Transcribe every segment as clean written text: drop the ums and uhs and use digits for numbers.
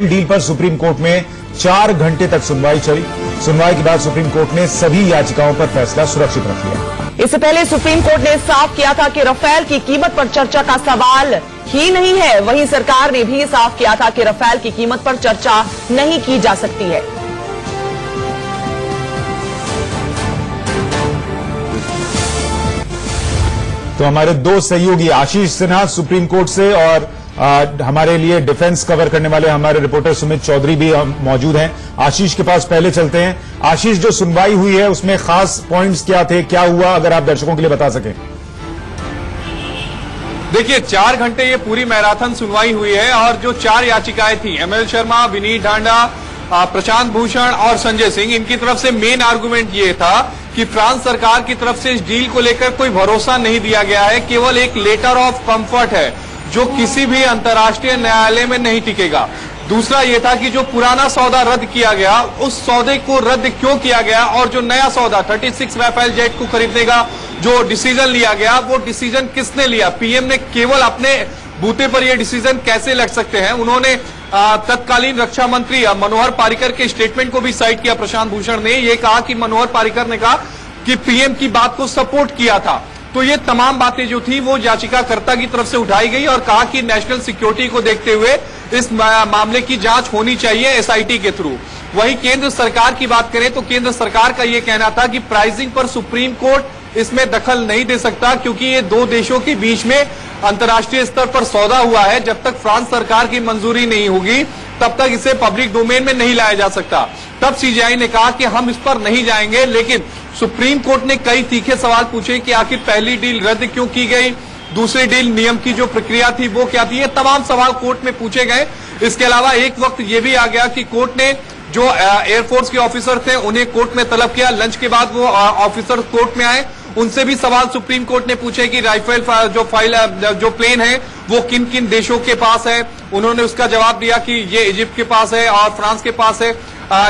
Deal पर supreme court में 4 घंटे तक सुनवाई चली। सुनवाई के बाद सुप्रीम कोर्ट ने सभी याचिकाओं पर फैसला सुरक्षित रख लिया। इससे पहले सुप्रीम कोर्ट ने साफ किया था कि राफेल की कीमत पर चर्चा का सवाल ही नहीं है। वहीं सरकार ने भी साफ किया था कि राफेल की कीमत पर चर्चा नहीं की जा सकती है। तो हमारे दो सहयोगी आशीष सिन्हा सुप्रीम कोर्ट से और हमारे लिए डिफेंस कवर करने वाले हमारे रिपोर्टर सुमित चौधरी भी मौजूद हैं। आशीष के पास पहले चलते हैं। आशीष, जो सुनवाई हुई है उसमें खास पॉइंट्स क्या थे, क्या हुआ, अगर आप दर्शकों के लिए बता सकें। देखिए, 4 घंटे ये पूरी मैराथन सुनवाई हुई है और जो 4 याचिकाएं थी, एमएल शर्मा, विनीत ढांडा, प्रशांत भूषण और संजय सिंह, इनकी तरफ से मेन आर्गुमेंट ये था कि फ्रांस सरकार की तरफ से इस डील को लेकर कोई भरोसा नहीं दिया गया है, केवल एक लेटर ऑफ कंफर्ट है जो किसी भी अंतर्राष्ट्रीय न्यायालय में नहीं टिकेगा। दूसरा ये था कि जो पुराना सौदा रद्द किया गया, उस सौदे को रद्द क्यों किया गया और जो नया सौदा 36 राफेल जेट को खरीदने का जो डिसीजन लिया गया, वो डिसीजन किसने लिया। पीएम ने केवल अपने बूते पर यह डिसीजन कैसे लग सकते हैं। उन्होंने तत्कालीन रक्षा मंत्री मनोहर पारिकर के स्टेटमेंट को भी साइट किया। प्रशांत भूषण ने यह कहा कि मनोहर पारिकर ने कहा कि पीएम की बात को सपोर्ट किया था। तो ये तमाम बातें जो थी वो याचिकाकर्ता की तरफ से उठाई गई और कहा कि नेशनल सिक्योरिटी को देखते हुए इस मामले की जांच होनी चाहिए एसआईटी के थ्रू। वहीं केंद्र सरकार की बात करें तो केंद्र सरकार का ये कहना था कि प्राइसिंग पर सुप्रीम कोर्ट इसमें दखल नहीं दे सकता, क्योंकि ये दो देशों के बीच में अंतर्राष्ट्रीय स्तर पर सौदा हुआ है। जब तक फ्रांस सरकार की मंजूरी नहीं होगी तब तक इसे पब्लिक डोमेन में नहीं लाया जा सकता। तब सीजीआई ने कहा कि हम इस पर नहीं जाएंगे, लेकिन सुप्रीम कोर्ट ने कई तीखे सवाल पूछे कि आखिर पहली डील रद्द क्यों की गई, दूसरी डील नियम की जो प्रक्रिया थी वो क्या थी। ये तमाम सवाल कोर्ट में पूछे गए। इसके अलावा एक वक्त ये भी आ गया कि कोर्ट ने जो एयरफोर्स के ऑफिसर थे उन्हें कोर्ट में तलब किया। लंच के बाद वो ऑफिसर कोर्ट में आए, उनसे भी सवाल सुप्रीम कोर्ट ने पूछे कि राइफल जो प्लेन है वो किन किन देशों के पास है। उन्होंने उसका जवाब दिया कि ये इजिप्ट के पास है और फ्रांस के पास है।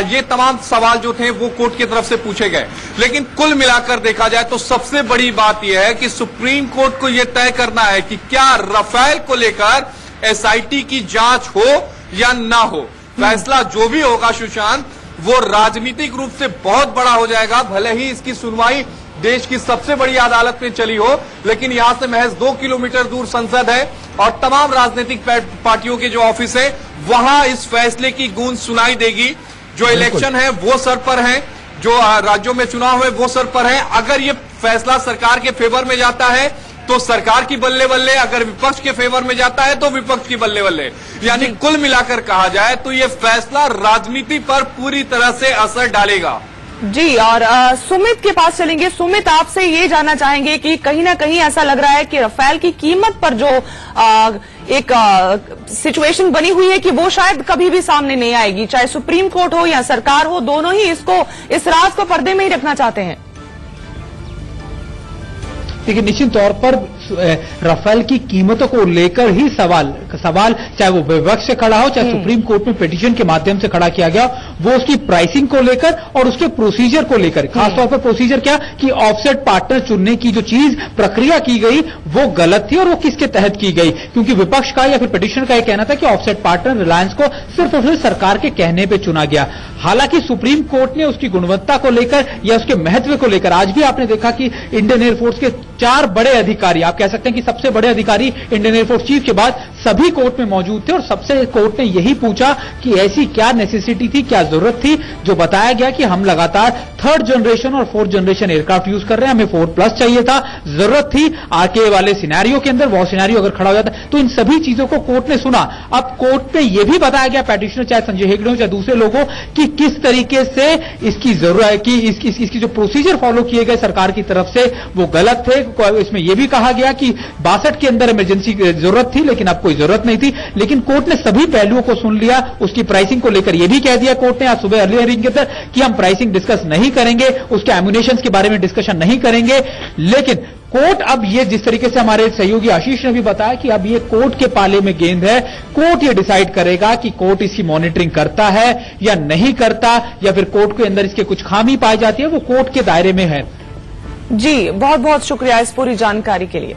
ये तमाम सवाल जो थे वो कोर्ट की तरफ से पूछे गए। लेकिन कुल मिलाकर देखा जाए तो सबसे बड़ी बात यह है कि सुप्रीम कोर्ट को यह तय करना है कि क्या राफेल को लेकर एसआईटी की जांच हो या ना हो। फैसला जो भी होगा सुशांत, वो राजनीतिक रूप से बहुत बड़ा हो जाएगा। भले ही इसकी सुनवाई देश की सबसे बड़ी अदालत में चली हो, लेकिन यहां से महज 2 किलोमीटर दूर संसद है और तमाम राजनीतिक पार्टियों के जो ऑफिस है वहां इस फैसले की गूंज सुनाई देगी। जो इलेक्शन है वो सर पर है, जो राज्यों में चुनाव है वो सर पर है। अगर ये फैसला सरकार के फेवर में जाता है तो सरकार की बल्ले बल्ले, अगर विपक्ष के फेवर में जाता है तो विपक्ष की बल्ले बल्ले। यानी कुल मिलाकर कहा जाए तो ये फैसला राजनीति पर पूरी तरह से असर डालेगा। जी, और सुमित के पास चलेंगे। सुमित, आपसे ये जानना चाहेंगे कि कहीं ना कहीं ऐसा लग रहा है कि राफेल की कीमत पर जो एक सिचुएशन बनी हुई है कि वो शायद कभी भी सामने नहीं आएगी, चाहे सुप्रीम कोर्ट हो या सरकार हो, दोनों ही इस राज को पर्दे में ही रखना चाहते हैं। देखिए, निश्चित तौर पर राफेल की कीमतों को लेकर ही सवाल चाहे वो विपक्ष से खड़ा हो, चाहे सुप्रीम कोर्ट में पिटीशन के माध्यम से खड़ा किया गया, वो उसकी प्राइसिंग को लेकर और उसके प्रोसीजर को लेकर। खासतौर पर प्रोसीजर क्या कि ऑफसेट पार्टनर चुनने की जो चीज प्रक्रिया की गई वो गलत थी और वो किसके तहत की गई। क्योंकि विपक्ष का या फिर पिटीशन का यह कहना था कि ऑफसेट पार्टनर रिलायंस को सिर्फ और सिर्फ सरकार के कहने पर चुना गया। हालांकि सुप्रीम कोर्ट ने उसकी गुणवत्ता को लेकर या उसके महत्व को लेकर, आज भी आपने देखा कि इंडियन एयरफोर्स के 4 बड़े अधिकारी, आप कह सकते हैं कि सबसे बड़े अधिकारी इंडियन एयरफोर्स चीफ के बाद सभी कोर्ट में मौजूद थे और सबसे कोर्ट ने यही पूछा कि ऐसी क्या नेसेसिटी थी, क्या जरूरत थी। जो बताया गया कि हम लगातार 3rd जनरेशन और 4th जनरेशन एयरक्राफ्ट यूज कर रहे हैं, हमें 4+ चाहिए था, जरूरत थी आके वाले सिनेरियो के अंदर, वो सिनेरियो अगर खड़ा हो जाता तो इन सभी चीजों को कोर्ट ने सुना। अब कोर्ट में यह भी बताया गया पैटिशनर, चाहे संजय हेगड़े हो चाहे दूसरे लोगों, कि किस तरीके से इसकी जरूरत है कि इसकी जो प्रोसीजर फॉलो किए गए सरकार की तरफ से वो गलत थे। इसमें यह भी कहा गया कि 62 के अंदर इमरजेंसी जरूरत थी लेकिन अब कोई जरूरत नहीं थी। लेकिन कोर्ट ने सभी पहलुओं को सुन लिया। उसकी प्राइसिंग को लेकर यह भी कह दिया कोर्ट ने आज सुबह अर्ली हियरिंग के अंदर कि हम प्राइसिंग डिस्कस नहीं करेंगे, उसके एम्यूनेशन के बारे में डिस्कशन नहीं करेंगे। लेकिन कोर्ट अब ये, जिस तरीके से हमारे सहयोगी आशीष ने भी बताया कि अब ये कोर्ट के पाले में गेंद है। कोर्ट ये डिसाइड करेगा कि कोर्ट इसकी मॉनिटरिंग करता है या नहीं करता, या फिर कोर्ट के अंदर इसके कुछ खामी पाई जाती है, वो कोर्ट के दायरे में है। जी, बहुत बहुत शुक्रिया इस पूरी जानकारी के लिए।